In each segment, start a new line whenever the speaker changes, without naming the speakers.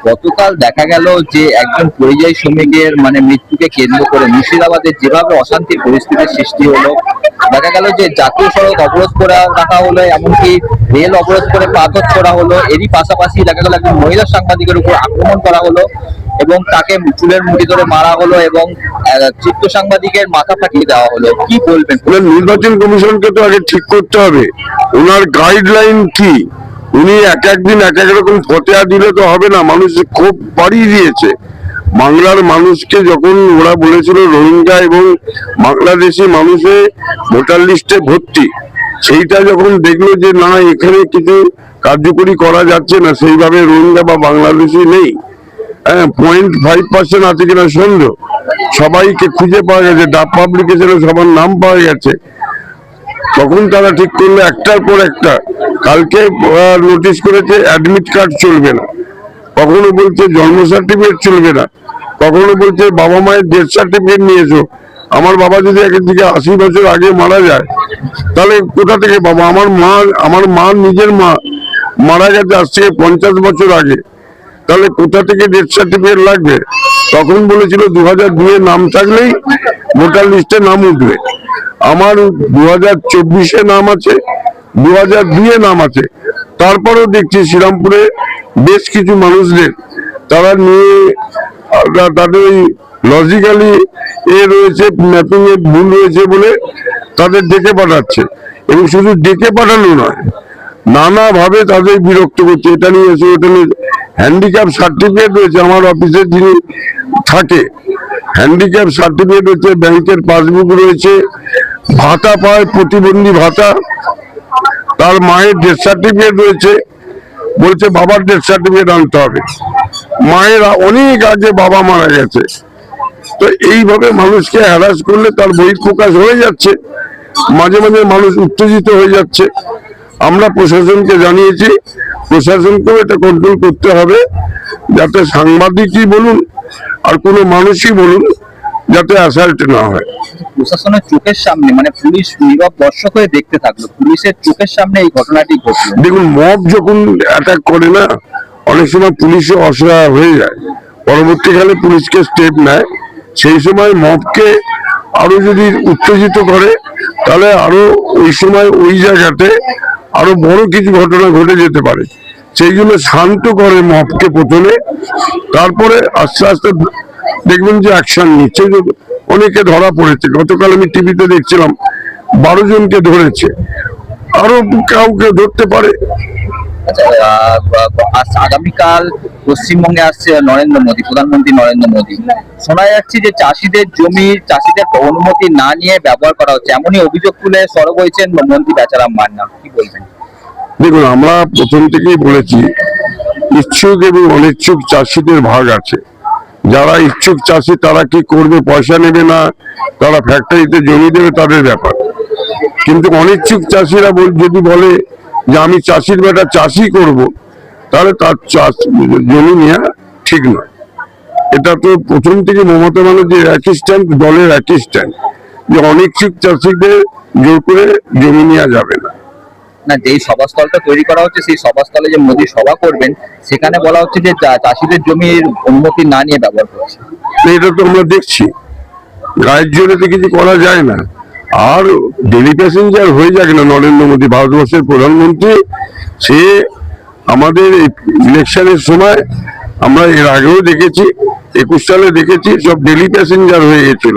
গতকাল দেখা গেল যে একজন পরিযায়ী শ্রমিকের মৃত্যুকে কেন্দ্র করে মুর্শিদাবাদে যেভাবে অশান্তির পরিস্থিতির সৃষ্টি হলো, দেখা গেল যে জাতীয় সড়ক অবরোধ করে রাখা হলো, এমনকি রেল অবরোধ করে পাথর ছোড়া হলো। এরই পাশাপাশি দেখা গেল একজন মহিলা সাংবাদিকের উপর আক্রমণ করা হলো এবং তাকে চুলের মুঠি ধরে মারা হলো এবং চিত্র সাংবাদিকের মাথা ফাটিয়ে দেওয়া হলো। কি বলবেন?
নির্বাচন কমিশনকে তো আগে ঠিক করতে হবে ওনার গাইডলাইন কি। উনি এক একদিন এক এক রকম ফতেয়া দিলে তো হবে না। মানুষ খুব বাড়িয়ে দিয়েছে বাংলার মানুষকে। যখন ওরা বলেছিল রোহিঙ্গা এবং বাংলাদেশি মানুষে ভোটার লিস্টে ভর্তি, সেইটা যখন দেখলো যে না এখানে কিছু কার্যকরী করা যাচ্ছে না, সেইভাবে রোহিঙ্গা বা বাংলাদেশি নেই, 0.5% আছে কিনা সন্দেহ, সবাইকে খুঁজে পাওয়া গেছে, ডাব পাবলিকেশনে সবার নাম পাওয়া গেছে, তখন তারা ঠিক করলো একটার পর একটা। কালকে নোটিশ করেছে অ্যাডমিট কার্ড চলবে না, কখনো বলছে জন্ম সার্টিফিকেট চলবে না, কখনো বলছে বাবা মায়ের ডেথ সার্টিফিকেট নিয়েছো। আমার বাবা যদি একদিকে 80 বছর আগে মারা যায় তাহলে কোথা থেকে বাবা? আমার মা নিজের মা মারা গেছে আজ থেকে 50 বছর আগে, তাহলে কোথা থেকে ডেথ সার্টিফিকেট লাগবে? তখন বলেছিল 2002 নাম থাকলেই ভোটার লিস্টে নাম উঠবে। আমার 2024 নাম আছে, 2002 নাম আছে। তারপরেও দেখছি শ্রীরামপুরে বেশ কিছু মানুষদের তারা নিয়ে তাদের লজিক্যালি রয়েছে, ম্যাপিং এ ভুল রয়েছে বলে তাদের ডেকে পাঠাচ্ছে। এবং শুধু ডেকে পাঠানো নয়, নানাভাবে তাদের বিরক্ত করছে। এটা নিয়ে এসে ওটা নিয়ে হ্যান্ডিক্যাপ সার্টিফিকেট রয়েছে আমার অফিসে যিনি থাকে, হ্যান্ডিক্যাপ সার্টিফিকেট রয়েছে, ব্যাংকের পাসবুক রয়েছে, ভাতা পায় প্রতিবন্ধী ভাতা, তার মায়ের ডেথ সার্টিফিকেট রয়েছে, বলছে বাবার ডেথ সার্টিফিকেট আনতে হবে। মায়ের অনেক আগে বাবা মারা গেছে। তো এইভাবে মানুষকে হ্যারাস করলে তার বহিঃপ্রকাশ হয়ে যাচ্ছে, মাঝে মাঝে মানুষ উত্তেজিত হয়ে যাচ্ছে। আমরা প্রশাসনকে জানিয়েছি, প্রশাসনকেও এটা কন্ট্রোল করতে হবে, যাতে সাংবাদিকই বলুন আর কোনো মানুষই বলুন যাতে অ্যাসাল্ট না হয়।
প্রশাসনের চোখের সামনে পুলিশ নীরব দর্শক হয়ে দেখতে থাকলো, পুলিশের চোখের সামনে এই ঘটনাটি ঘটলো।
দেখুন, মব যখন অ্যাটাক করে না, অনেক সময় পুলিশও অসহায় হয়ে যায়, পরবর্তীকালে পুলিশকে স্টেপ নেয়। সেই সময় মবকে আরো যদি উত্তেজিত করে তাহলে আরো ওই সময় ওই জায়গাতে আরো বড় কিছু ঘটনা ঘটে যেতে পারে। সেই জন্য শান্ত করে মবকে প্রথমে, তারপরে আস্তে আস্তে দেখবেন যে অ্যাকশন নিচ্ছে। অনেকে ধরা পড়েছে, গতকাল আমি টিভিতে দেখছিলাম 12 জনকে ধরেছে, আরো কাউকে ধরতে পারে।
আগামীকাল পশ্চিমবঙ্গে আসছে নরেন্দ্র মোদী, প্রধানমন্ত্রী নরেন্দ্র মোদী। শোনা যাচ্ছে যে চাষিদের জমি চাষিদের অনুমতি না নিয়ে ব্যবহার করা হচ্ছে, এমনই অভিযোগ তুলে সরব হয়েছেন মন্ত্রী বেচারাম মান্না। কি বলবেন?
দেখুন, আমরা প্রথম থেকেই বলেছি ইচ্ছুক এবং অনিচ্ছুক চাষিদের ভাগ আছে। যারা ইচ্ছুক চাষি তারা কি করবে, পয়সা নেবে না, তারা ফ্যাক্টরিতে জমি দেবে, তাদের ব্যাপার। কিন্তু অনিচ্ছুক চাষিরা যদি বলে যে আমি চাষির বেটা চাষই করব, তাহলে তার জমি নেওয়া ঠিক নয়। এটা তো প্রথম থেকে মমতা ব্যানার্জির একই স্ট্যান্ড, দলের একই স্ট্যান্ড, যে অনিচ্ছুক চাষিদের জোর করে জমি নেওয়া যাবে না।
না, যেই সভাস্থলটা তৈরি করা হচ্ছে সেই সভাস্থলে যে মোদী সভা করবেন, সেখানে বলা হচ্ছে যে চাষিদের জমির অনুমতি না নিয়ে ব্যবহার করছে।
এটা তো আমরা দেখছি, গায়ের জোরে তো কিছু করা যায় না। আর ডেলি প্যাসেঞ্জার হয়ে যাক না নরেন্দ্র মোদী, ভারতবর্ষের প্রধানমন্ত্রী। সে আমাদের ইলেকশনের সময় আমরা এর আগেও দেখেছি, 21 সালে দেখেছি, সব ডেলি প্যাসেঞ্জার হয়ে গেছিল।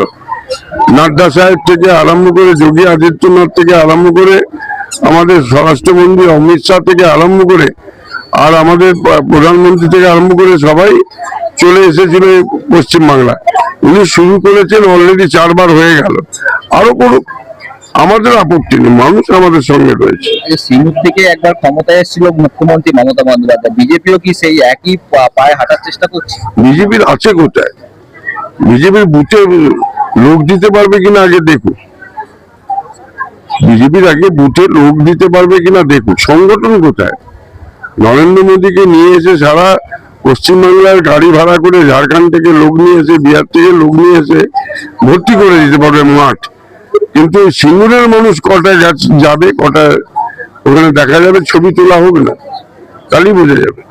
নাড্ডা সাহেব থেকে আরম্ভ করে, যোগী আদিত্যনাথ থেকে আরম্ভ করে, আমাদের স্বরাষ্ট্রমন্ত্রী অমিত শাহ থেকে আরম্ভ করে, আর আমাদের প্রধানমন্ত্রী থেকে আরম্ভ করে সবাই চলে এসেছিল পশ্চিমবাংলা। উনি শুরু করেছেন, অলরেডি 4 বার হয়ে গেল, আরো করুক, আমাদের আপত্তি নেই, মানুষ আমাদের সঙ্গে রয়েছে।
সিঙ্গুর থেকে একবার ক্ষমতায় এসেছিল মুখ্যমন্ত্রী মমতা বন্দ্যোপাধ্যায়, বিজেপিও কি সেই একই পায়ে হাঁটার চেষ্টা করছে?
বিজেপির আছে কোথায়? বিজেপির বুথে লোক দিতে পারবে কিনা আগে দেখুন, বিজেপির আগে বুথে লোক দিতে পারবে কিনা দেখুন। সংগঠন কোথায়? নরেন্দ্র মোদীকে নিয়ে এসে সারা পশ্চিমবাংলার গাড়ি ভাড়া করে ঝাড়খণ্ড থেকে লোক নিয়ে এসে, বিহার থেকে লোক নিয়ে এসে ভর্তি করে দিতে পারবে মাঠ। কিন্তু সিঙ্গুরের মানুষ কটা যাবে, কটা ওখানে দেখা যাবে, ছবি তোলা হোক না, তাহলেই বোঝা যাবে।